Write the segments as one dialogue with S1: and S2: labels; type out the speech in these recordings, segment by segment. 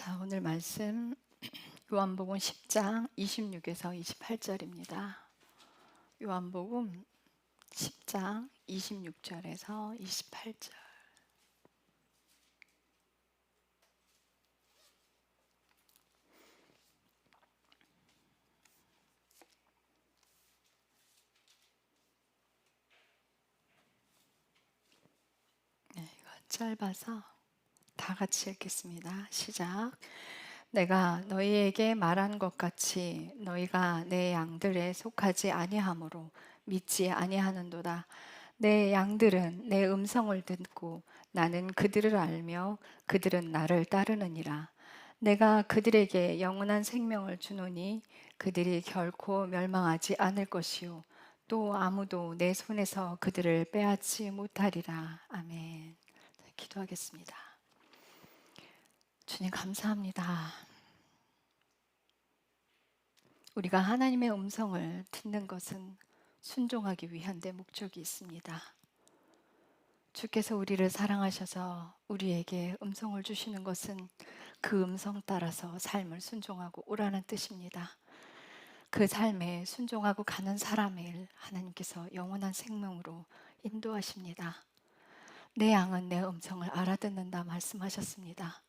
S1: 자, 오늘 말씀 요한복음 10장 26에서 28절입니다. 요한복음 10장 26절에서 28절. 네, 이거 짧아서 다 같이 읽겠습니다. 시작. 내가 너희에게 말한 것 같이 너희가 내 양들에 속하지 아니하므로 믿지 아니하는도다. 내 양들은 내 음성을 듣고 나는 그들을 알며 그들은 나를 따르느니라. 내가 그들에게 영원한 생명을 주노니 그들이 결코 멸망하지 않을 것이요 또 아무도 내 손에서 그들을 빼앗지 못하리라. 아멘. 기도하겠습니다. 주님 감사합니다. 우리가 하나님의 음성을 듣는 것은 순종하기 위한 데 목적이 있습니다. 주께서 우리를 사랑하셔서 우리에게 음성을 주시는 것은 그 음성 따라서 삶을 순종하고 오라는 뜻입니다. 그 삶에 순종하고 가는 사람을 하나님께서 영원한 생명으로 인도하십니다. 내 양은 내 음성을 알아듣는다 말씀하셨습니다.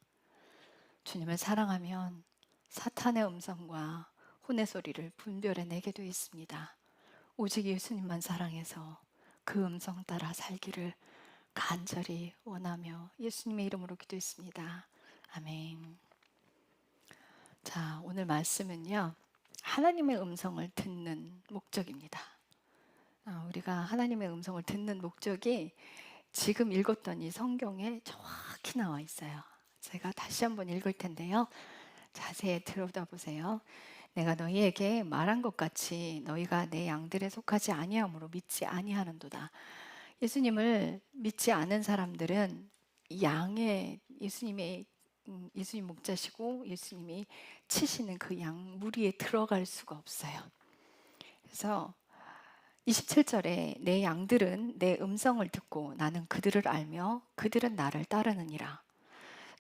S1: 주님을 사랑하면 사탄의 음성과 혼의 소리를 분별해내게 되어 있습니다. 오직 예수님만 사랑해서 그 음성 따라 살기를 간절히 원하며 예수님의 이름으로 기도했습니다. 아멘. 자, 오늘 말씀은요, 하나님의 음성을 듣는 목적입니다. 우리가 하나님의 음성을 듣는 목적이 지금 읽었던 이 성경에 정확히 나와 있어요. 제가 다시 한번 읽을 텐데요. 자세히 들여다보세요. 내가 너희에게 말한 것 같이 너희가 내 양들에 속하지 아니하므로 믿지 아니하는도다. 예수님을 믿지 않은 사람들은 양의 예수님 목자시고 예수님이 치시는 그 양 무리에 들어갈 수가 없어요. 그래서 27절에 내 양들은 내 음성을 듣고 나는 그들을 알며 그들은 나를 따르느니라.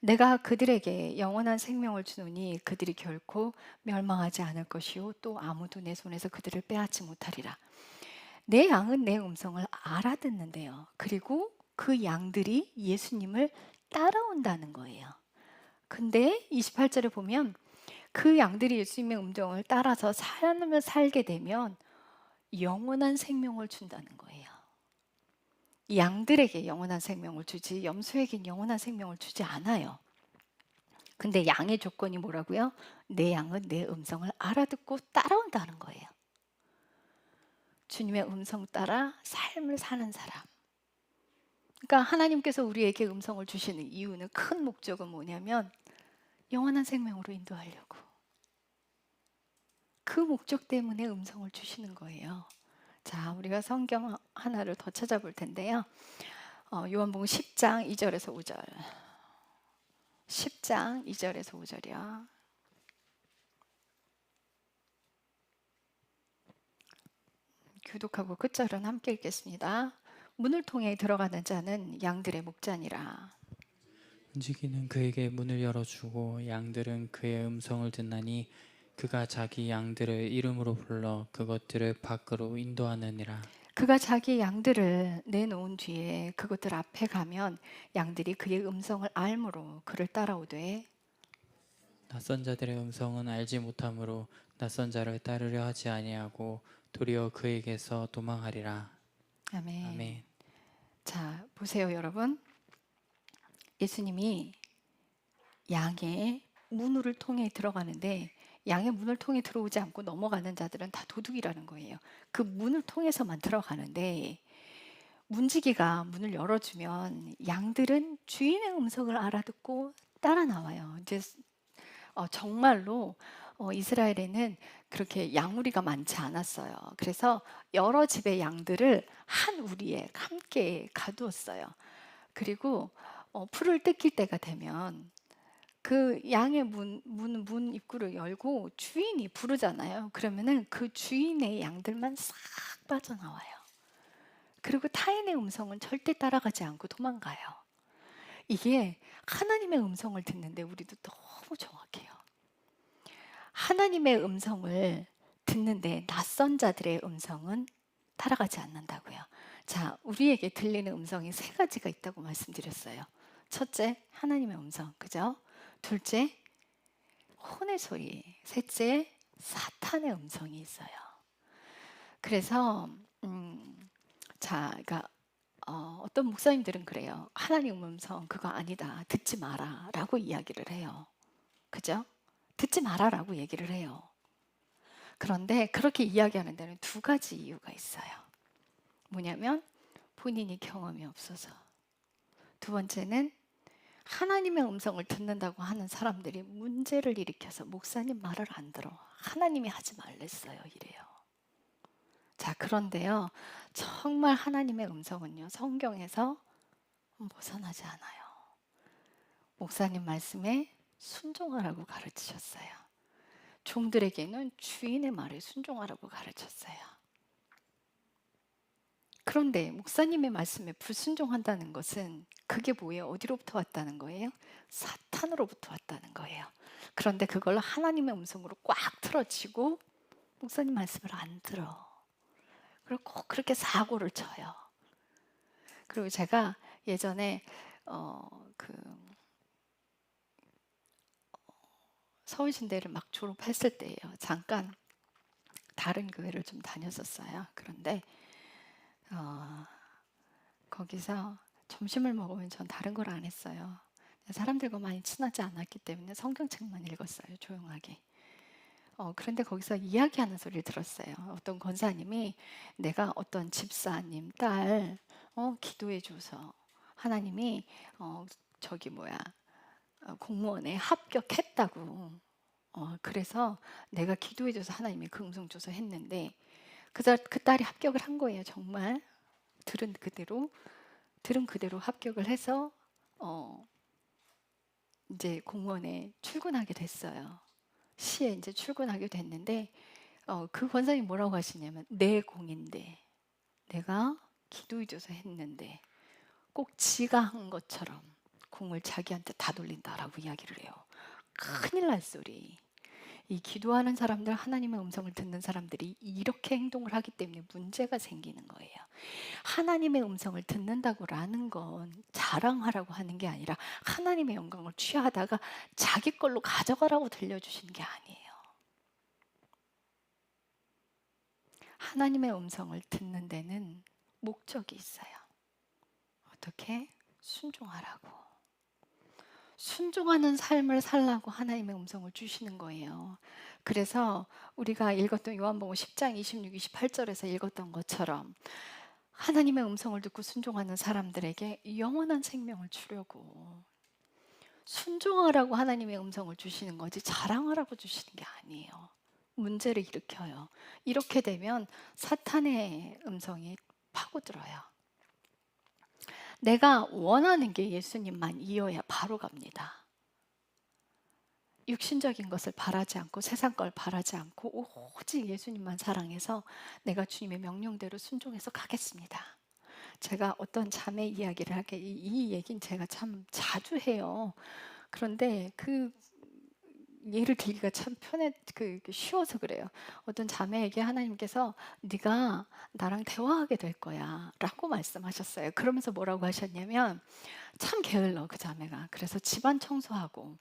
S1: 내가 그들에게 영원한 생명을 주노니 그들이 결코 멸망하지 않을 것이요 또 아무도 내 손에서 그들을 빼앗지 못하리라. 내 양은 내 음성을 알아듣는데요. 그리고 그 양들이 예수님을 따라온다는 거예요. 근데 28절에 보면 그 양들이 예수님의 음성을 따라서 삶을 살게 되면 영원한 생명을 준다는 거예요. 양들에게 영원한 생명을 주지 염소에게 영원한 생명을 주지 않아요. 근데 양의 조건이 뭐라고요? 내 양은 내 음성을 알아듣고 따라온다는 거예요. 주님의 음성 따라 삶을 사는 사람. 그러니까 하나님께서 우리에게 음성을 주시는 이유는 큰 목적은 뭐냐면 영원한 생명으로 인도하려고. 그 목적 때문에 음성을 주시는 거예요. 자, 우리가 성경 하나를 더 찾아볼 텐데요. 요한복음 10장 2절에서 5절. 10장 2절에서 5절이요. 교독하고 끝절은 함께 읽겠습니다. 문을 통해 들어가는 자는 양들의 목자니라.
S2: 움직이는 그에게 문을 열어주고 양들은 그의 음성을 듣나니 그가 자기 양들을 이름으로 불러 그것들을 밖으로 인도하느니라.
S1: 그가 자기 양들을 내놓은 뒤에 그것들 앞에 가면 양들이 그의 음성을 알므로 그를 따라오되
S2: 낯선 자들의 음성은 알지 못하므로 낯선 자를 따르려 하지 아니하고 도리어 그에게서 도망하리라.
S1: 아멘.
S2: 아멘.
S1: 자, 보세요, 여러분. 예수님이 양의 문을 통해 들어가는데 양의 문을 통해 들어오지 않고 넘어가는 자들은 다 도둑이라는 거예요. 그 문을 통해서만 들어가는데 문지기가 문을 열어주면 양들은 주인의 음성을 알아듣고 따라 나와요. 이제 정말로 이스라엘에는 그렇게 양우리가 많지 않았어요. 그래서 여러 집의 양들을 한 우리에 함께 가두었어요. 그리고 풀을 뜯길 때가 되면 그 양의 문 입구를 열고 주인이 부르잖아요. 그러면은 그 주인의 양들만 싹 빠져나와요. 그리고 타인의 음성은 절대 따라가지 않고 도망가요. 이게 하나님의 음성을 듣는데 우리도 너무 좋아요. 하나님의 음성을 듣는데 낯선 자들의 음성은 따라가지 않는다고요. 자, 우리에게 들리는 음성이 세 가지가 있다고 말씀드렸어요. 첫째, 하나님의 음성, 그죠? 둘째, 혼의 소리. 셋째, 사탄의 음성이 있어요. 그래서 자, 그러니까 어떤 목사님들은 그래요. 하나님 음성 그거 아니다. 듣지 마라라고 이야기를 해요. 그죠? 듣지 마라라고 얘기를 해요. 그런데 그렇게 이야기하는 데는 두 가지 이유가 있어요. 뭐냐면 본인이 경험이 없어서. 두 번째는 하나님의 음성을 듣는다고 하는 사람들이 문제를 일으켜서 목사님 말을 안 들어. 하나님이 하지 말랬어요. 이래요. 자, 그런데요. 정말 하나님의 음성은요. 성경에서 벗어나지 않아요. 목사님 말씀에 순종하라고 가르치셨어요. 종들에게는 주인의 말에 순종하라고 가르쳤어요. 그런데 목사님의 말씀에 불순종한다는 것은 그게 뭐예요? 어디로부터 왔다는 거예요? 사탄으로부터 왔다는 거예요. 그런데 그걸 하나님의 음성으로 꽉 틀어치고 목사님 말씀을 안 들어. 그리고 꼭 그렇게 사고를 쳐요. 그리고 제가 예전에 그 서울신대를 막 졸업했을 때예요. 잠깐 다른 교회를 좀 다녔었어요. 그런데 거기서 점심을 먹으면 전 다른 걸 안 했어요. 사람들과 많이 친하지 않았기 때문에 성경책만 읽었어요. 조용하게. 그런데 거기서 이야기하는 소리를 들었어요. 어떤 권사님이 내가 어떤 집사님 딸 기도해 줘서 하나님이 저기 뭐야 공무원에 합격했다고. 그래서 내가 기도해 줘서 하나님이 그 음성 줘서 했는데 그 딸이 합격을 한 거예요. 정말 들은 그대로 합격을 해서 이제 공무원에 출근하게 됐어요. 시에 이제 출근하게 됐는데 그 권사님 뭐라고 하시냐면 내 공인데 내가 기도해줘서 했는데 꼭 지가 한 것처럼 공을 자기한테 다 돌린다라고 이야기를 해요. 큰일 날 소리. 이 기도하는 사람들, 하나님의 음성을 듣는 사람들이 이렇게 행동을 하기 때문에 문제가 생기는 거예요. 하나님의 음성을 듣는다고라는 건 자랑하라고 하는 게 아니라 하나님의 영광을 취하다가 자기 걸로 가져가라고 들려주시는 게 아니에요. 하나님의 음성을 듣는 데는 목적이 있어요. 어떻게? 순종하라고. 순종하는 삶을 살라고 하나님의 음성을 주시는 거예요. 그래서 우리가 읽었던 요한복음 10장 26, 28절에서 읽었던 것처럼 하나님의 음성을 듣고 순종하는 사람들에게 영원한 생명을 주려고 순종하라고 하나님의 음성을 주시는 거지 자랑하라고 주시는 게 아니에요. 문제를 일으켜요. 이렇게 되면 사탄의 음성이 파고들어요. 내가 원하는 게 예수님만 이어야 바로 갑니다. 육신적인 것을 바라지 않고 세상 걸 바라지 않고 오직 예수님만 사랑해서 내가 주님의 명령대로 순종해서 가겠습니다. 제가 어떤 자매 이야기를 하게 이 얘기는 제가 참 자주 해요. 그런데 그 예를 들기가 참 쉬워서 그래요. 어떤 자매에게 하나님께서 네가 나랑 대화하게 될 거야라고 말씀하셨어요. 그러면서 뭐라고 하셨냐면 참 게을러 그 자매가. 그래서 집안 청소하고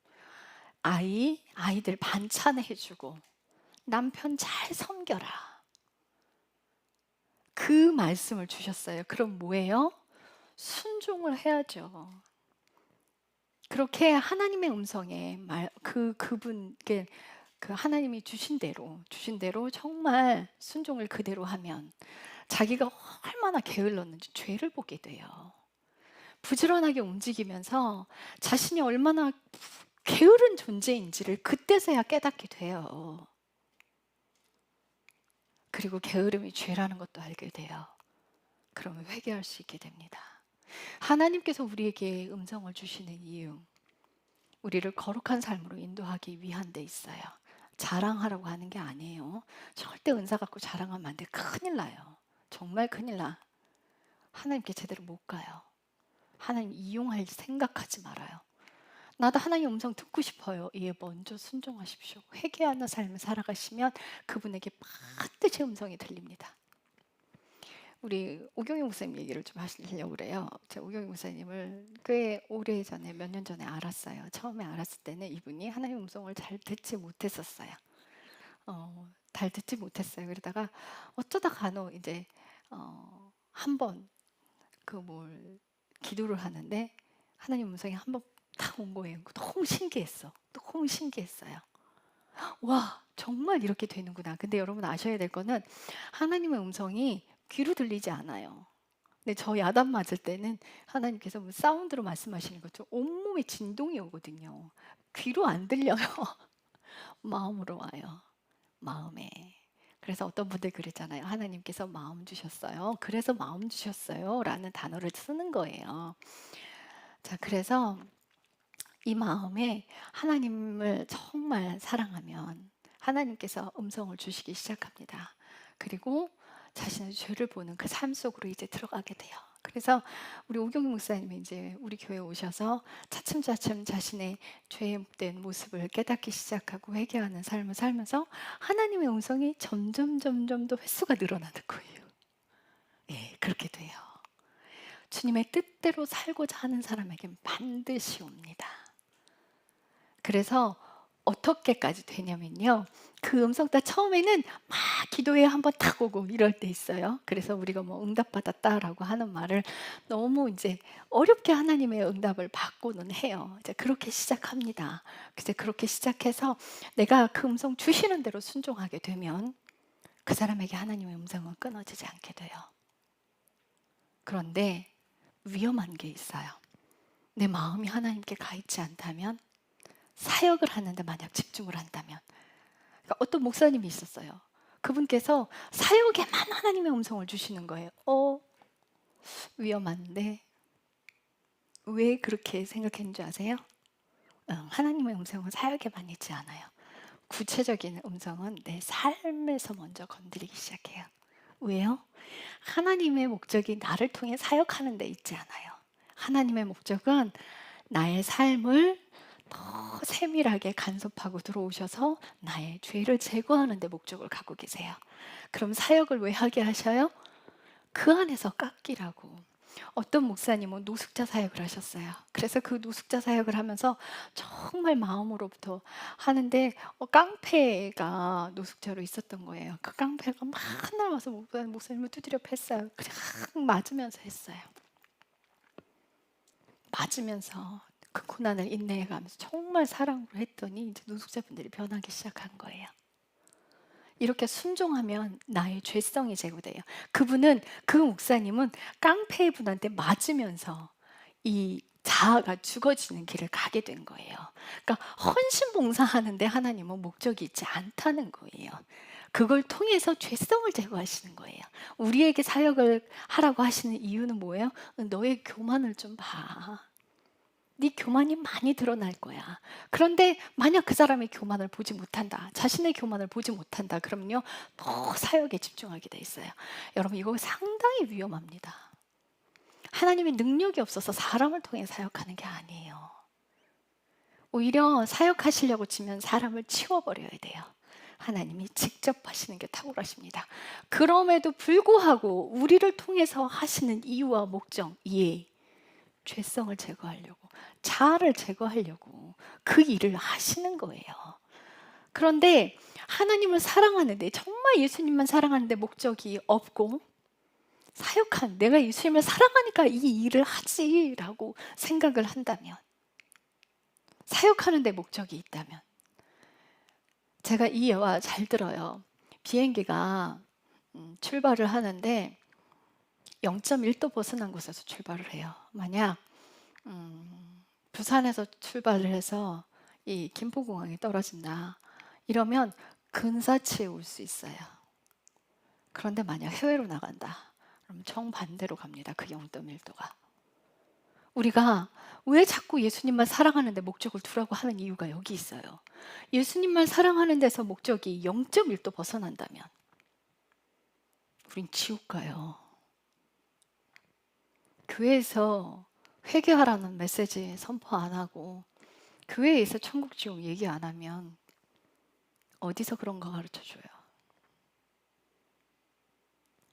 S1: 아이들 반찬 해주고 남편 잘 섬겨라. 그 말씀을 주셨어요. 그럼 뭐예요? 순종을 해야죠. 그렇게 하나님의 음성에 그분께 그 하나님이 주신 대로 정말 순종을 그대로 하면 자기가 얼마나 게을렀는지 죄를 보게 돼요. 부지런하게 움직이면서 자신이 얼마나 게으른 존재인지를 그때서야 깨닫게 돼요. 그리고 게으름이 죄라는 것도 알게 돼요. 그러면 회개할 수 있게 됩니다. 하나님께서 우리에게 음성을 주시는 이유, 우리를 거룩한 삶으로 인도하기 위한 데 있어요. 자랑하라고 하는 게 아니에요. 절대 은사 갖고 자랑하면 안 돼. 큰일 나요. 정말 큰일 나. 하나님께 제대로 못 가요. 하나님 이용할 생각하지 말아요. 나도 하나님 음성 듣고 싶어요. 예, 먼저 순종하십시오. 회개하는 삶을 살아가시면 그분에게 반드시 음성이 들립니다. 우리 오경희 목사님 얘기를 좀 하시려고 그래요. 제가 오경희 목사님을 꽤 오래전에 몇 년 전에 알았어요. 처음에 알았을 때는 이분이 하나님 음성을 잘 듣지 못했었어요. 잘 듣지 못했어요. 그러다가 어쩌다 간혹 이제 한번 그 뭘 기도를 하는데 하나님 음성이 한번 탁 온 거예요. 너무 신기했어. 너무 신기했어요. 와, 정말 이렇게 되는구나. 근데 여러분 아셔야 될 거는 하나님의 음성이 귀로 들리지 않아요. 근데 저 야단 맞을 때는 하나님께서 뭐 사운드로 말씀하시는 것처럼 온몸에 진동이 오거든요. 귀로 안 들려요. 마음으로 와요. 마음에. 그래서 어떤 분들 그랬잖아요. 하나님께서 마음 주셨어요. 그래서 마음 주셨어요. 라는 단어를 쓰는 거예요. 자, 그래서 이 마음에 하나님을 정말 사랑하면 하나님께서 음성을 주시기 시작합니다. 그리고 자신의 죄를 보는 그 삶 속으로 이제 들어가게 돼요. 그래서 우리 오경희 목사님이 이제 우리 교회에 오셔서 차츰차츰 자신의 죄된 모습을 깨닫기 시작하고 회개하는 삶을 살면서 하나님의 음성이 점점 더 횟수가 늘어나는 거예요. 예, 그렇게 돼요. 주님의 뜻대로 살고자 하는 사람에겐 반드시 옵니다. 그래서 어떻게까지 되냐면요. 그 음성 다 처음에는 막 기도에 한번 탁 오고 이럴 때 있어요. 그래서 우리가 뭐 응답받았다라고 하는 말을 너무 이제 어렵게 하나님의 응답을 받고는 해요. 이제 그렇게 시작합니다. 이제 그렇게 시작해서 내가 그 음성 주시는 대로 순종하게 되면 그 사람에게 하나님의 음성은 끊어지지 않게 돼요. 그런데 위험한 게 있어요. 내 마음이 하나님께 가 있지 않다면 사역을 하는데 만약 집중을 한다면 그러니까 어떤 목사님이 있었어요. 그분께서 사역에만 하나님의 음성을 주시는 거예요. 위험한데 왜 그렇게 생각했는 줄 아세요? 하나님의 음성은 사역에만 있지 않아요. 구체적인 음성은 내 삶에서 먼저 건드리기 시작해요. 왜요? 하나님의 목적이 나를 통해 사역하는 데 있지 않아요. 하나님의 목적은 나의 삶을 더 세밀하게 간섭하고 들어오셔서 나의 죄를 제거하는 데 목적을 갖고 계세요. 그럼 사역을 왜 하게 하셔요? 그 안에서 깎이라고. 어떤 목사님은 노숙자 사역을 하셨어요. 그래서 그 노숙자 사역을 하면서 정말 마음으로부터 하는데 깡패가 노숙자로 있었던 거예요. 그 깡패가 맨날 와서 목사님을 두드려 팼어요. 그냥 맞으면서 했어요. 맞으면서 그 고난을 인내해가면서 정말 사랑으로 했더니 이제 노숙자분들이 변하기 시작한 거예요. 이렇게 순종하면 나의 죄성이 제거돼요. 그 목사님은 깡패 분한테 맞으면서 이 자아가 죽어지는 길을 가게 된 거예요. 그러니까 헌신 봉사하는데 하나님은 목적이 있지 않다는 거예요. 그걸 통해서 죄성을 제거하시는 거예요. 우리에게 사역을 하라고 하시는 이유는 뭐예요? 너의 교만을 좀 봐. 네 교만이 많이 드러날 거야. 그런데 만약 그 사람의 교만을 보지 못한다. 자신의 교만을 보지 못한다. 그럼요. 더 사역에 집중하게 돼 있어요. 여러분 이거 상당히 위험합니다. 하나님의 능력이 없어서 사람을 통해 사역하는 게 아니에요. 오히려 사역하시려고 치면 사람을 치워버려야 돼요. 하나님이 직접 하시는 게 탁월하십니다. 그럼에도 불구하고 우리를 통해서 하시는 이유와 목적, 예, 죄성을 제거하려고, 자아를 제거하려고 그 일을 하시는 거예요. 그런데 하나님을 사랑하는데, 정말 예수님만 사랑하는데 목적이 없고, 내가 예수님을 사랑하니까 이 일을 하지라고 생각을 한다면, 사역하는 데 목적이 있다면, 제가 이 예화 잘 들어요. 비행기가 출발을 하는데 0.1도 벗어난 곳에서 출발을 해요. 만약 부산에서 출발을 해서 이 김포공항에 떨어진다. 이러면 근사치에 올 수 있어요. 그런데 만약 해외로 나간다. 그럼 정반대로 갑니다. 그 0.1도가. 우리가 왜 자꾸 예수님만 사랑하는데 목적을 두라고 하는 이유가 여기 있어요. 예수님만 사랑하는 데서 목적이 0.1도 벗어난다면 우린 지옥 가요. 교회에서 회개하라는 메시지 선포 안 하고 교회에서 천국 지옥 얘기 안 하면 어디서 그런 거 가르쳐 줘요?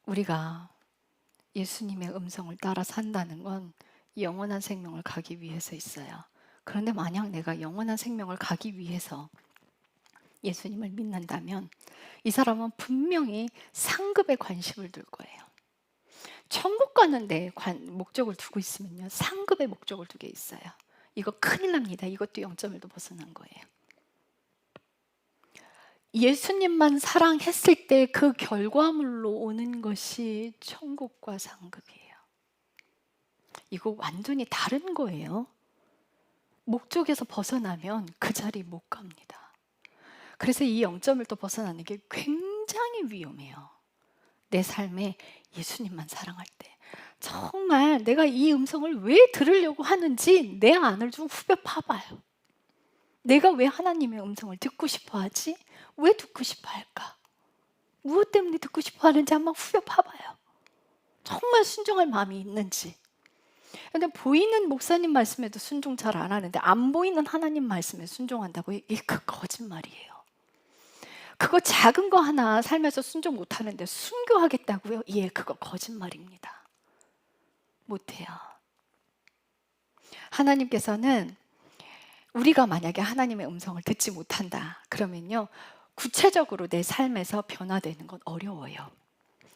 S1: 우리가 예수님의 음성을 따라 산다는 건 영원한 생명을 가기 위해서 있어요. 그런데 만약 내가 영원한 생명을 가기 위해서 예수님을 믿는다면 이 사람은 분명히 상급에 관심을 둘 거예요. 천국 가는 데 목적을 두고 있으면요, 상급에 목적을 두게 있어요. 이거 큰일 납니다. 이것도 0.1도 벗어난 거예요. 예수님만 사랑했을 때 그 결과물로 오는 것이 천국과 상급이에요. 이거 완전히 다른 거예요. 목적에서 벗어나면 그 자리 못 갑니다. 그래서 이 0.1도 벗어나는 게 굉장히 위험해요. 내 삶에 예수님만 사랑할 때 정말 내가 이 음성을 왜 들으려고 하는지 내 안을 좀 후벼 파봐요. 내가 왜 하나님의 음성을 듣고 싶어 하지? 왜 듣고 싶어 할까? 무엇 때문에 듣고 싶어 하는지 한번 후벼 파봐요. 정말 순종할 마음이 있는지. 근데 보이는 목사님 말씀에도 순종 잘 안 하는데 안 보이는 하나님 말씀에 순종한다고? 이게 그 거짓말이에요. 그거 작은 거 하나 삶에서 순종 못 하는데 순교하겠다고요? 예, 그거 거짓말입니다. 못해요. 하나님께서는 우리가 만약에 하나님의 음성을 듣지 못한다 그러면요, 구체적으로 내 삶에서 변화되는 건 어려워요.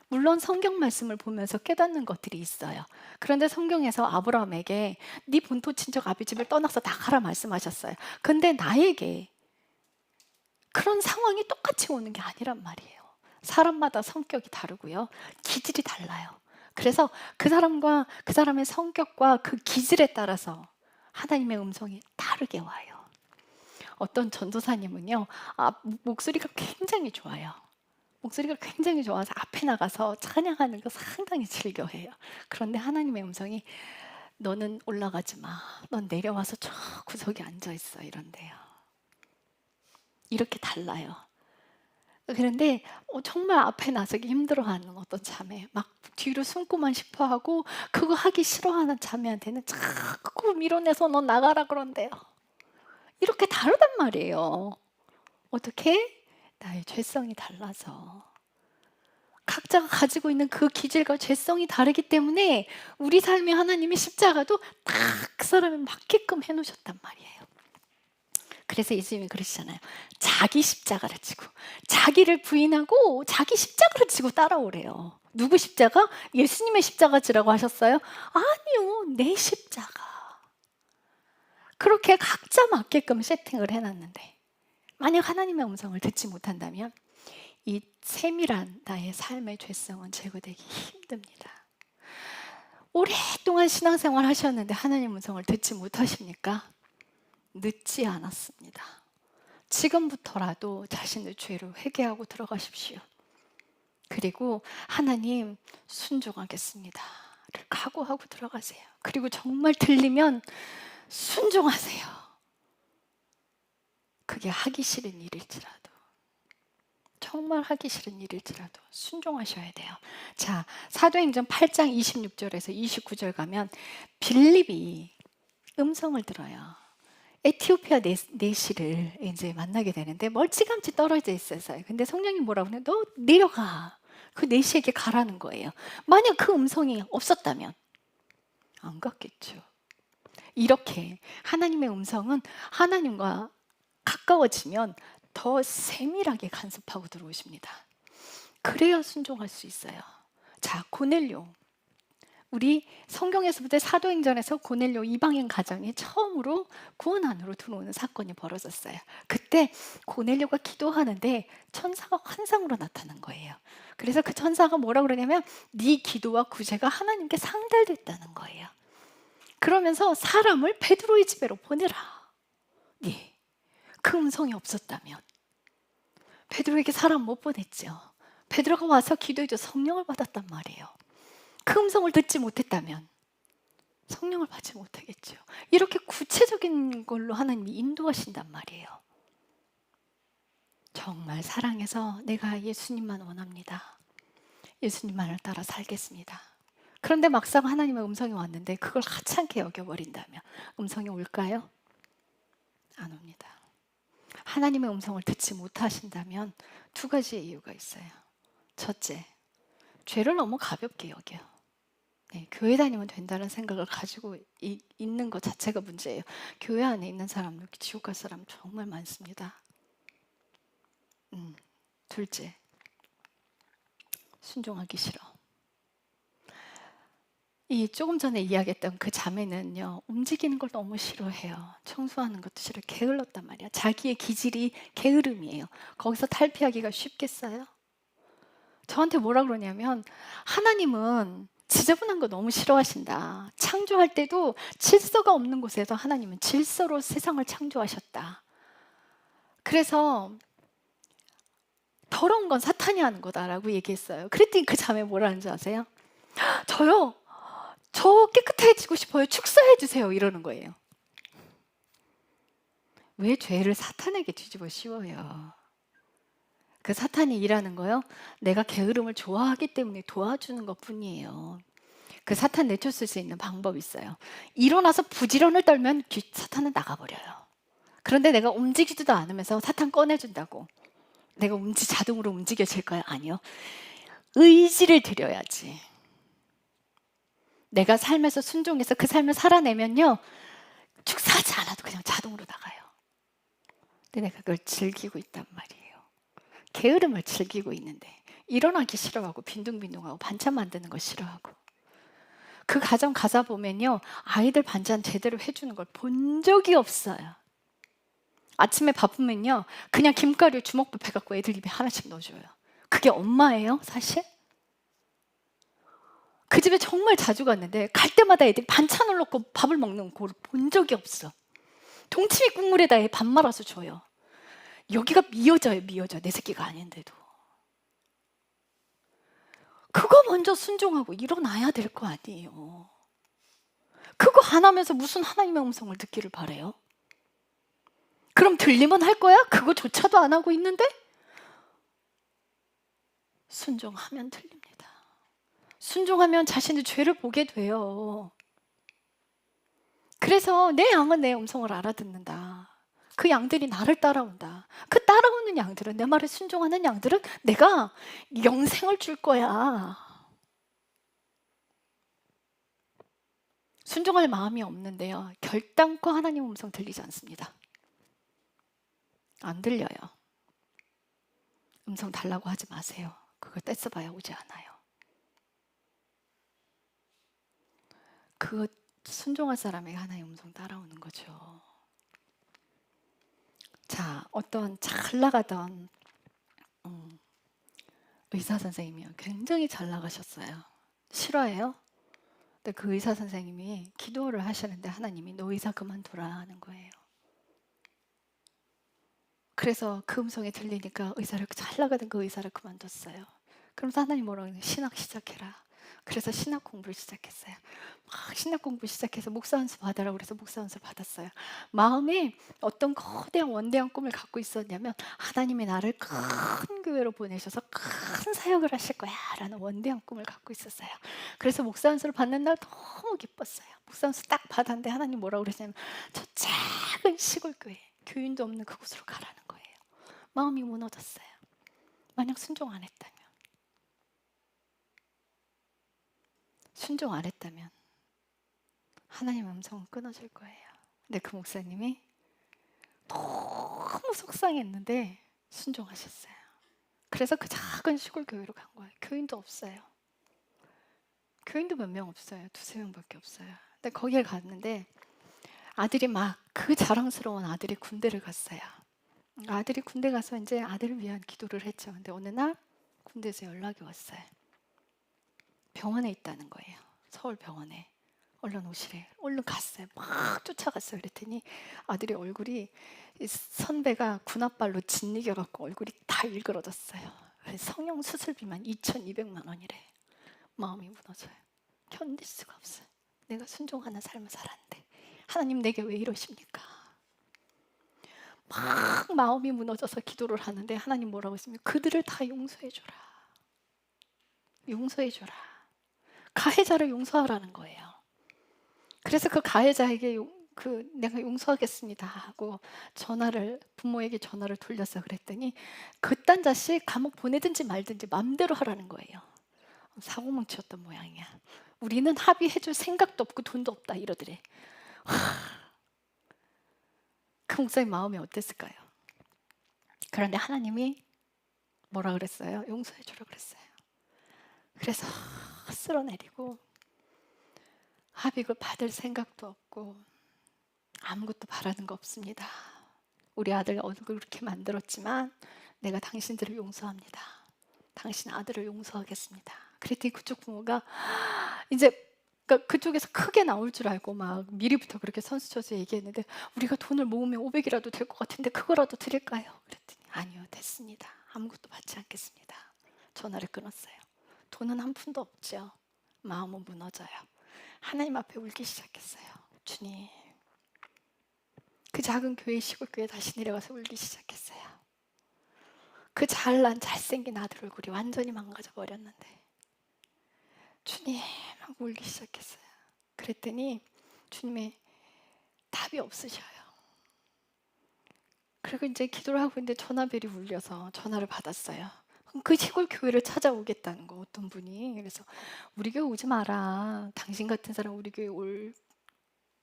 S1: 물론 성경 말씀을 보면서 깨닫는 것들이 있어요. 그런데 성경에서 아브라함에게 네 본토 친척 아비 집을 떠나서 나가라 말씀하셨어요. 근데 나에게 그런 상황이 똑같이 오는 게 아니란 말이에요. 사람마다 성격이 다르고요, 기질이 달라요. 그래서 그 사람과 그 사람의 성격과 그 기질에 따라서 하나님의 음성이 다르게 와요. 어떤 전도사님은요, 목소리가 굉장히 좋아요. 목소리가 굉장히 좋아서 앞에 나가서 찬양하는 거 상당히 즐겨해요. 그런데 하나님의 음성이 너는 올라가지 마. 넌 내려와서 저 구석에 앉아 있어. 이런데요. 이렇게 달라요. 그런데 정말 앞에 나서기 힘들어하는 어떤 자매, 막 뒤로 숨고만 싶어하고 그거 하기 싫어하는 자매한테는 자꾸 밀어내서 너 나가라 그런대요. 이렇게 다르단 말이에요. 어떻게? 나의 죄성이 달라서. 각자가 가지고 있는 그 기질과 죄성이 다르기 때문에 우리 삶에 하나님이 십자가도 딱 그 사람에 맞게끔 해놓으셨단 말이에요. 그래서 예수님이 그러시잖아요. 자기 십자가를 지고 자기를 부인하고 자기 십자가를 지고 따라오래요. 누구 십자가? 예수님의 십자가 지라고 하셨어요? 아니요, 내 십자가. 그렇게 각자 맞게끔 세팅을 해놨는데 만약 하나님의 음성을 듣지 못한다면 이 세밀한 나의 삶의 죄성은 제거되기 힘듭니다. 오랫동안 신앙생활 하셨는데 하나님 음성을 듣지 못하십니까? 늦지 않았습니다. 지금부터라도 자신의 죄를 회개하고 들어가십시오. 그리고 하나님 순종하겠습니다 를 각오하고 들어가세요. 그리고 정말 들리면 순종하세요. 그게 하기 싫은 일일지라도, 정말 하기 싫은 일일지라도 순종하셔야 돼요. 자, 사도행전 8장 26절에서 29절 가면 빌립이 음성을 들어요. 에티오피아 내시를 이제 만나게 되는데 멀찌감치 떨어져 있어서요. 근데 성령이 뭐라고 해요? 너 내려가. 그 내시에게 가라는 거예요. 만약 그 음성이 없었다면 안 갔겠죠. 이렇게 하나님의 음성은 하나님과 가까워지면 더 세밀하게 간섭하고 들어오십니다. 그래야 순종할 수 있어요. 자, 고넬료. 우리 성경에서부터 사도행전에서 고넬료 이방인 가정이 처음으로 구원 안으로 들어오는 사건이 벌어졌어요. 그때 고넬료가 기도하는데 천사가 환상으로 나타난 거예요. 그래서 그 천사가 뭐라 그러냐면 네 기도와 구제가 하나님께 상달됐다는 거예요. 그러면서 사람을 베드로의 집에로 보내라. 예. 그 음성이 없었다면 베드로에게 사람 못 보냈죠. 베드로가 와서 기도해줘 성령을 받았단 말이에요. 그 음성을 듣지 못했다면 성령을 받지 못하겠죠. 이렇게 구체적인 걸로 하나님이 인도하신단 말이에요. 정말 사랑해서 내가 예수님만 원합니다. 예수님만을 따라 살겠습니다. 그런데 막상 하나님의 음성이 왔는데 그걸 하찮게 여겨버린다면 음성이 올까요? 안 옵니다. 하나님의 음성을 듣지 못하신다면 두 가지의 이유가 있어요. 첫째, 죄를 너무 가볍게 여겨요. 네, 교회 다니면 된다는 생각을 가지고 있는 것 자체가 문제예요. 교회 안에 있는 사람, 지옥 갈 사람 정말 많습니다. 둘째, 순종하기 싫어. 이 조금 전에 이야기했던 그 자매는요, 움직이는 걸 너무 싫어해요. 청소하는 것도 싫어. 게을렀단 말이야. 자기의 기질이 게으름이에요. 거기서 탈피하기가 쉽겠어요? 저한테 뭐라 그러냐면, 하나님은 지저분한 거 너무 싫어하신다. 창조할 때도 질서가 없는 곳에서 하나님은 질서로 세상을 창조하셨다. 그래서 더러운 건 사탄이 하는 거다라고 얘기했어요. 그랬더니 그 자매 뭐라는 줄 아세요? 저요? 저 깨끗해지고 싶어요. 축사해 주세요. 이러는 거예요. 왜 죄를 사탄에게 뒤집어 씌워요? 그 사탄이 일하는 거요? 내가 게으름을 좋아하기 때문에 도와주는 것뿐이에요. 그 사탄 내쫓을 수 있는 방법이 있어요. 일어나서 부지런을 떨면 사탄은 나가버려요. 그런데 내가 움직이지도 않으면서 사탄 꺼내준다고 내가 자동으로 움직여질까요? 아니요. 의지를 들여야지. 내가 삶에서 순종해서 그 삶을 살아내면요, 축사하지 않아도 그냥 자동으로 나가요. 근데 내가 그걸 즐기고 있단 말이에요. 게으름을 즐기고 있는데 일어나기 싫어하고 빈둥빈둥하고 반찬 만드는 거 싫어하고, 그 가정 가서 보면요, 아이들 반찬 제대로 해주는 걸 본 적이 없어요. 아침에 바쁘면요, 그냥 김가루에 주먹밥 해갖고 애들 입에 하나씩 넣어줘요. 그게 엄마예요, 사실? 그 집에 정말 자주 갔는데 갈 때마다 애들이 반찬을 넣고 밥을 먹는 걸 본 적이 없어. 동치미 국물에다 애 밥 말아서 줘요. 여기가 미어져요, 미어져. 내 새끼가 아닌데도. 그거 먼저 순종하고 일어나야 될 거 아니에요. 그거 안 하면서 무슨 하나님의 음성을 듣기를 바래요? 그럼 들리면 할 거야? 그거조차도 안 하고 있는데? 순종하면 들립니다. 순종하면 자신의 죄를 보게 돼요. 그래서 내 양은 내 음성을 알아듣는다. 그 양들이 나를 따라온다. 그 따라오는 양들은, 내 말에 순종하는 양들은 내가 영생을 줄 거야. 순종할 마음이 없는데요, 결단코 하나님 음성 들리지 않습니다. 안 들려요. 음성 달라고 하지 마세요. 그걸 떼써봐야 오지 않아요. 그 순종할 사람에게 하나의 음성 따라오는 거죠. 자, 어떤 잘 나가던 의사 선생님이요. 굉장히 잘 나가셨어요. 실화예요? 근데 그 의사 선생님이 기도를 하시는데 하나님이 너 의사 그만둬라 하는 거예요. 그래서 그 음성이 들리니까 잘 나가던 그 의사를 그만뒀어요. 그러면서 하나님 뭐라고 하냐면 신학 시작해라. 그래서 신학 공부를 시작했어요. 막 신학 공부 시작해서 목사 연수 받으라고 그래서 목사 연수를 받았어요. 마음에 어떤 거대한 원대한 꿈을 갖고 있었냐면, 하나님이 나를 큰 교회로 보내셔서 큰 사역을 하실 거야 라는 원대한 꿈을 갖고 있었어요. 그래서 목사 연수를 받는 날 너무 기뻤어요. 목사 연수 딱 받았는데 하나님 뭐라고 그러냐면, 저 작은 시골 교회, 교인도 없는 그곳으로 가라는 거예요. 마음이 무너졌어요. 만약 순종 안 했다면, 순종 안 했다면 하나님의 음성은 끊어질 거예요. 근데 그 목사님이 너무 속상했는데 순종하셨어요. 그래서 그 작은 시골 교회로 간 거예요. 교인도 없어요. 교인도 몇 명 없어요. 2~3명밖에 없어요. 근데 거기에 갔는데 아들이 막, 그 자랑스러운 아들이 군대를 갔어요. 아들이 군대 가서 이제 아들을 위한 기도를 했죠. 근데 어느 날 군대에서 연락이 왔어요. 병원에 있다는 거예요. 서울 병원에. 얼른 오시래. 얼른 갔어요. 막 쫓아갔어요. 그랬더니 아들의 얼굴이, 선배가 군홧발로 짓이겨갖고 얼굴이 다 일그러졌어요. 성형 수술비만 2,200만 원이래. 마음이 무너져요. 견딜 수가 없어요. 내가 순종하는 삶을 살았는데 하나님 내게 왜 이러십니까? 막 마음이 무너져서 기도를 하는데 하나님 뭐라고 했습니까? 그들을 다 용서해줘라. 용서해줘라. 가해자를 용서하라는 거예요. 그래서 그 가해자에게 내가 용서하겠습니다 하고 부모에게 전화를 돌려서 그랬더니 그딴 자식 감옥 보내든지 말든지 맘대로 하라는 거예요. 사고뭉치였던 모양이야. 우리는 합의해줄 생각도 없고 돈도 없다 이러더래. 그 목사님 마음이 어땠을까요? 그런데 하나님이 뭐라 그랬어요? 용서해 주라 그랬어요. 그래서 쓸어내리고 합의를 받을 생각도 없고 아무것도 바라는 거 없습니다. 우리 아들 얼굴 그렇게 만들었지만 내가 당신들을 용서합니다. 당신 아들을 용서하겠습니다. 그랬더니 그쪽 부모가 이제 그쪽에서 크게 나올 줄 알고 막 미리부터 그렇게 선수쳐서 얘기했는데 우리가 돈을 모으면 500이라도 될 것 같은데 그거라도 드릴까요? 그랬더니 아니요, 됐습니다. 아무것도 받지 않겠습니다. 전화를 끊었어요. 돈은 한 푼도 없죠. 마음은 무너져요. 하나님 앞에 울기 시작했어요. 주님, 그 작은 교회 시골교회 다시 내려가서 울기 시작했어요. 그 잘난 잘생긴 아들 얼굴이 완전히 망가져 버렸는데 주님 하고 울기 시작했어요. 그랬더니 주님의 답이 없으셔요. 그리고 이제 기도를 하고 있는데 전화벨이 울려서 전화를 받았어요. 그 시골 교회를 찾아오겠다는 거, 어떤 분이. 그래서 우리 교회 오지 마라. 당신 같은 사람 우리 교회 올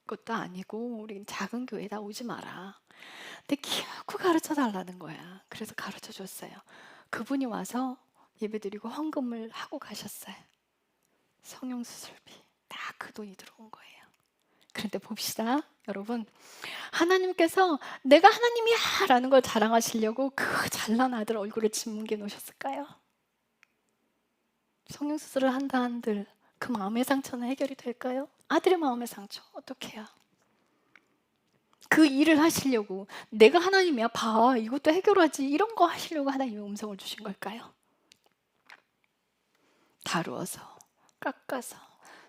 S1: 것도 아니고 우리는 작은 교회다, 오지 마라. 근데 기어코 가르쳐 달라는 거야. 그래서 가르쳐 줬어요. 그분이 와서 예배드리고 헌금을 하고 가셨어요. 성형수술비 딱 그 돈이 들어온 거예요. 그런데 봅시다 여러분, 하나님께서 내가 하나님이야 라는 걸 자랑하시려고 그 잘난 아들 얼굴에 짓뭉개 놓으셨을까요? 성형수술을 한다 한들 그 마음의 상처는 해결이 될까요? 아들의 마음의 상처 어떻게 해요? 그 일을 하시려고 내가 하나님이야 봐 이것도 해결하지 이런 거 하시려고 하나님의 음성을 주신 걸까요? 다루어서 깎아서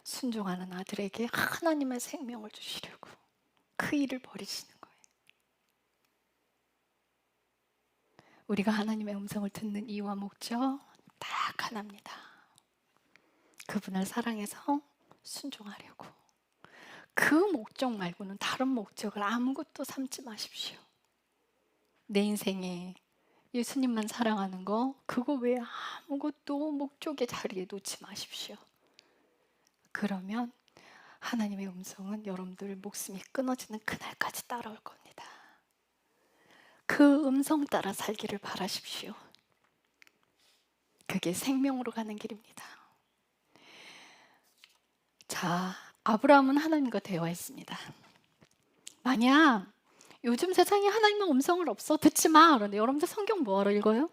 S1: 순종하는 아들에게 하나님의 생명을 주시려고 그 일을 벌이시는 거예요. 우리가 하나님의 음성을 듣는 이유와 목적 딱 하나입니다. 그분을 사랑해서 순종하려고. 그 목적 말고는 다른 목적을 아무것도 삼지 마십시오. 내 인생에 예수님만 사랑하는 거 그거 외에 아무것도 목적의 자리에 놓지 마십시오. 그러면 하나님의 음성은 여러분들 목숨이 끊어지는 그날까지 따라올 겁니다. 그 음성 따라 살기를 바라십시오. 그게 생명으로 가는 길입니다. 자, 아브라함은 하나님과 대화했습니다. 만약 요즘 세상에 하나님의 음성을 없어 듣지 마. 그런데 여러분들 성경 뭐하러 읽어요?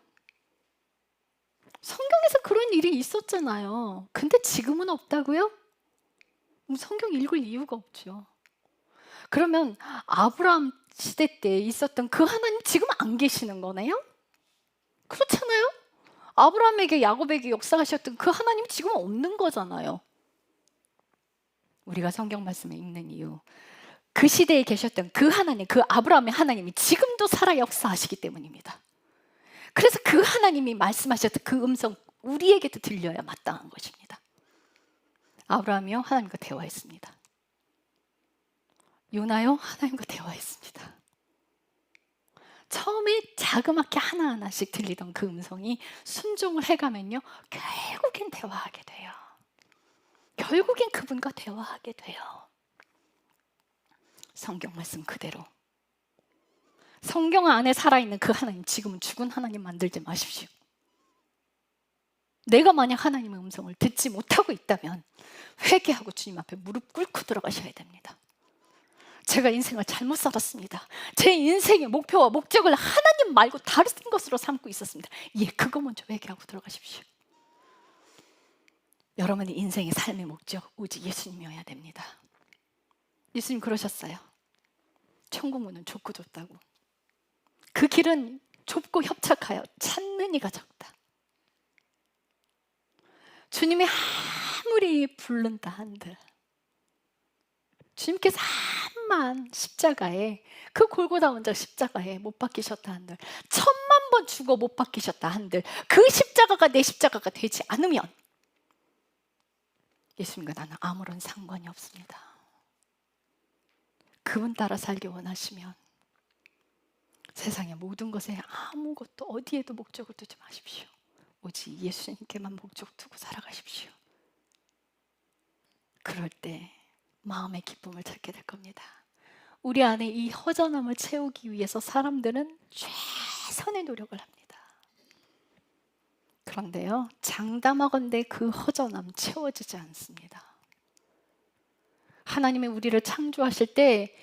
S1: 성경에서 그런 일이 있었잖아요. 근데 지금은 없다고요? 성경 읽을 이유가 없죠. 그러면 아브라함 시대 때 있었던 그 하나님 지금 안 계시는 거네요? 그렇잖아요? 아브라함에게 야곱에게 역사하셨던 그 하나님 지금 없는 거잖아요. 우리가 성경 말씀을 읽는 이유, 그 시대에 계셨던 그 하나님, 그 아브라함의 하나님이 지금도 살아 역사하시기 때문입니다. 그래서 그 하나님이 말씀하셨던 그 음성 우리에게도 들려야 마땅한 것입니다. 아브라함이요 하나님과 대화했습니다. 요나요 하나님과 대화했습니다. 처음에 자그맣게 하나하나씩 들리던 그 음성이 순종을 해가면요 결국엔 대화하게 돼요. 결국엔 그분과 대화하게 돼요. 성경 말씀 그대로. 성경 안에 살아있는 그 하나님, 지금은 죽은 하나님 만들지 마십시오. 내가 만약 하나님의 음성을 듣지 못하고 있다면 회개하고 주님 앞에 무릎 꿇고 들어가셔야 됩니다. 제가 인생을 잘못 살았습니다. 제 인생의 목표와 목적을 하나님 말고 다른 것으로 삼고 있었습니다. 예, 그거 먼저 회개하고 들어가십시오. 여러분의 인생의 삶의 목적 오직 예수님이어야 됩니다. 예수님 그러셨어요. 천국 문은 좁고 좁다고. 그 길은 좁고 협착하여 찾는 이가 적다. 주님이 아무리 부른다 한들 주님께서 암만 십자가에 그 골고다 원자 십자가에 못 박히셨다 한들 1000만 번 죽어 못 박히셨다 한들 그 십자가가 내 십자가가 되지 않으면 예수님과 나는 아무런 상관이 없습니다. 그분 따라 살기 원하시면 세상의 모든 것에 아무것도 어디에도 목적을 두지 마십시오. 오직 예수님께만 목적 두고 살아가십시오. 그럴 때 마음의 기쁨을 찾게 될 겁니다. 우리 안에 이 허전함을 채우기 위해서 사람들은 최선의 노력을 합니다. 그런데요, 장담하건대 그 허전함 채워지지 않습니다. 하나님이 우리를 창조하실 때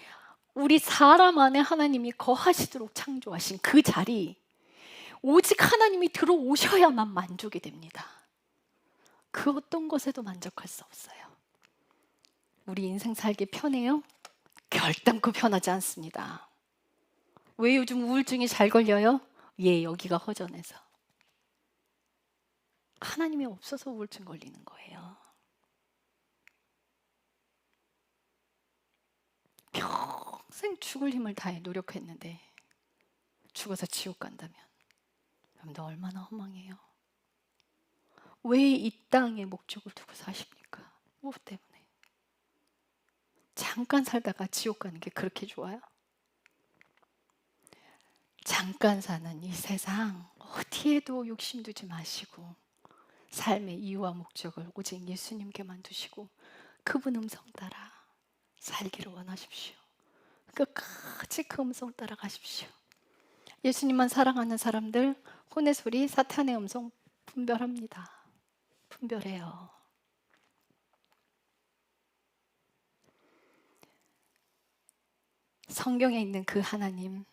S1: 우리 사람 안에 하나님이 거하시도록 창조하신 그 자리, 오직 하나님이 들어오셔야만 만족이 됩니다. 그 어떤 것에도 만족할 수 없어요. 우리 인생 살기 편해요? 결단코 편하지 않습니다. 왜 요즘 우울증이 잘 걸려요? 예, 여기가 허전해서. 하나님이 없어서 우울증 걸리는 거예요. 평생 죽을 힘을 다해 노력했는데 죽어서 지옥 간다면 여러분들 얼마나 허망해요. 왜 이 땅에 목적을 두고 사십니까? 무엇 때문에? 잠깐 살다가 지옥 가는 게 그렇게 좋아요? 잠깐 사는 이 세상 어디에도 욕심 두지 마시고 삶의 이유와 목적을 오직 예수님께만 두시고 그분 음성 따라 살기를 원하십시오. 끝까지 그 음성 따라 가십시오. 예수님만 사랑하는 사람들 혼의 소리, 사탄의 음성 분별합니다. 분별해요. 성경에 있는 그 하나님,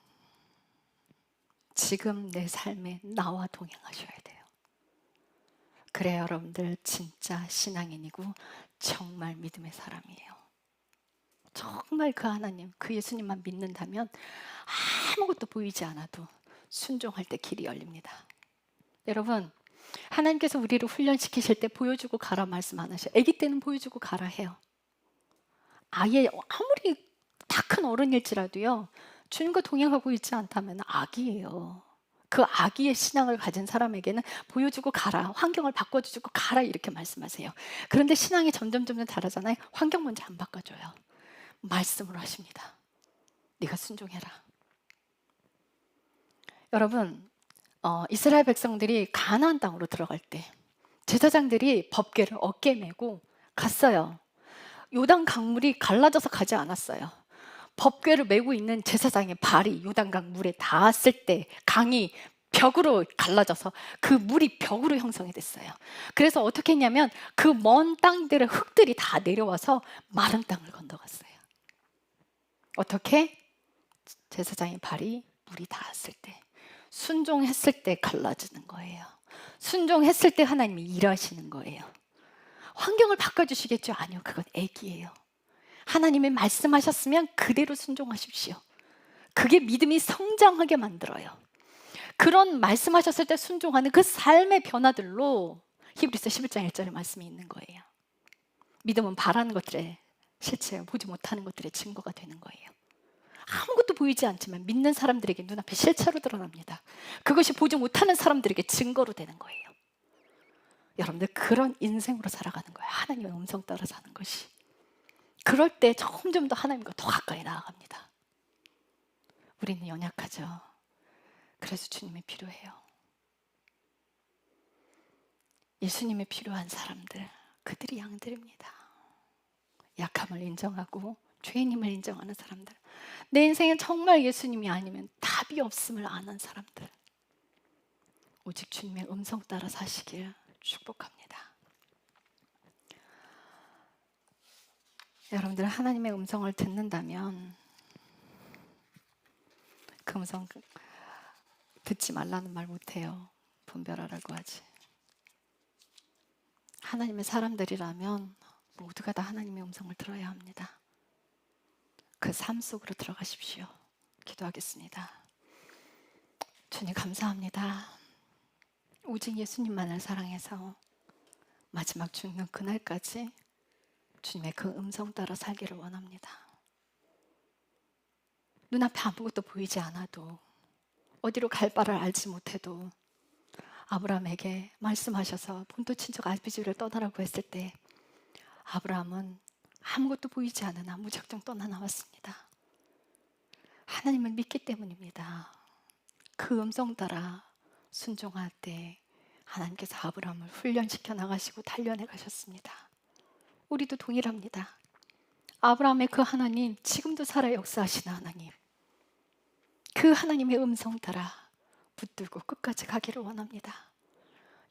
S1: 지금 내 삶에 나와 동행하셔야 돼요. 그래야 여러분들 진짜 신앙인이고 정말 믿음의 사람이에요. 정말 그 하나님, 그 예수님만 믿는다면 아무것도 보이지 않아도 순종할 때 길이 열립니다. 여러분, 하나님께서 우리를 훈련시키실 때 보여주고 가라 말씀 안 하셔요. 아기 때는 보여주고 가라 해요. 아예 아무리 다 큰 어른일지라도요, 주님과 동행하고 있지 않다면 아기예요. 그 아기의 신앙을 가진 사람에게는 보여주고 가라, 환경을 바꿔주고 가라 이렇게 말씀하세요. 그런데 신앙이 점점 자라잖아요. 환경 먼저 안 바꿔줘요. 말씀으로 하십니다. 네가 순종해라. 여러분, 이스라엘 백성들이 가나안 땅으로 들어갈 때 제사장들이 법궤를 어깨에 메고 갔어요. 요단 강물이 갈라져서 가지 않았어요. 법궤를 메고 있는 제사장의 발이 요단강 물에 닿았을 때 강이 벽으로 갈라져서 그 물이 벽으로 형성이 됐어요. 그래서 어떻게 했냐면 그 먼 땅들의 흙들이 다 내려와서 마른 땅을 건너갔어요. 어떻게? 제사장의 발이 물이 닿았을 때, 순종했을 때 갈라지는 거예요. 순종했을 때 하나님이 일하시는 거예요. 환경을 바꿔주시겠죠? 아니요, 그건 애기예요. 하나님이 말씀하셨으면 그대로 순종하십시오. 그게 믿음이 성장하게 만들어요. 그런 말씀하셨을 때 순종하는 그 삶의 변화들로 히브리서 11장 1절의 말씀이 있는 거예요. 믿음은 바라는 것들의 실체예요. 보지 못하는 것들의 증거가 되는 거예요. 아무것도 보이지 않지만 믿는 사람들에게 눈앞에 실체로 드러납니다. 그것이 보지 못하는 사람들에게 증거로 되는 거예요. 여러분들 그런 인생으로 살아가는 거예요. 하나님의 음성 따라 사는 것이. 그럴 때 점점 더 하나님과 더 가까이 나아갑니다. 우리는 연약하죠. 그래서 주님이 필요해요. 예수님이 필요한 사람들, 그들이 양들입니다. 약함을 인정하고 죄인임을 인정하는 사람들, 내 인생에 정말 예수님이 아니면 답이 없음을 아는 사람들, 오직 주님의 음성 따라 사시길 축복합니다. 여러분들 하나님의 음성을 듣는다면 그 음성 듣지 말라는 말 못해요. 분별하라고 하지. 하나님의 사람들이라면 모두가 다 하나님의 음성을 들어야 합니다. 그 삶 속으로 들어가십시오. 기도하겠습니다. 주님 감사합니다. 오직 예수님만을 사랑해서 마지막 죽는 그날까지 주님의 그 음성 따라 살기를 원합니다. 눈앞에 아무것도 보이지 않아도, 어디로 갈 바를 알지 못해도 아브라함에게 말씀하셔서 본토 친척 아비집을 떠나라고 했을 때 아브라함은 아무것도 보이지 않으나 무작정 떠나 나왔습니다. 하나님을 믿기 때문입니다. 그 음성 따라 순종할 때 하나님께서 아브라함을 훈련시켜 나가시고 단련해 가셨습니다. 우리도 동일합니다. 아브라함의 그 하나님, 지금도 살아 역사하시는 하나님, 그 하나님의 음성 따라 붙들고 끝까지 가기를 원합니다.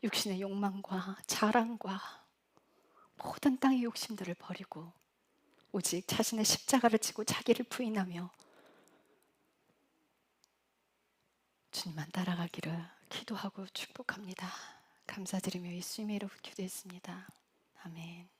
S1: 육신의 욕망과 자랑과 모든 땅의 욕심들을 버리고 오직 자신의 십자가를 지고 자기를 부인하며 주님만 따라가기를 기도하고 축복합니다. 감사드리며 예수님의 이름으로 기도했습니다. 아멘.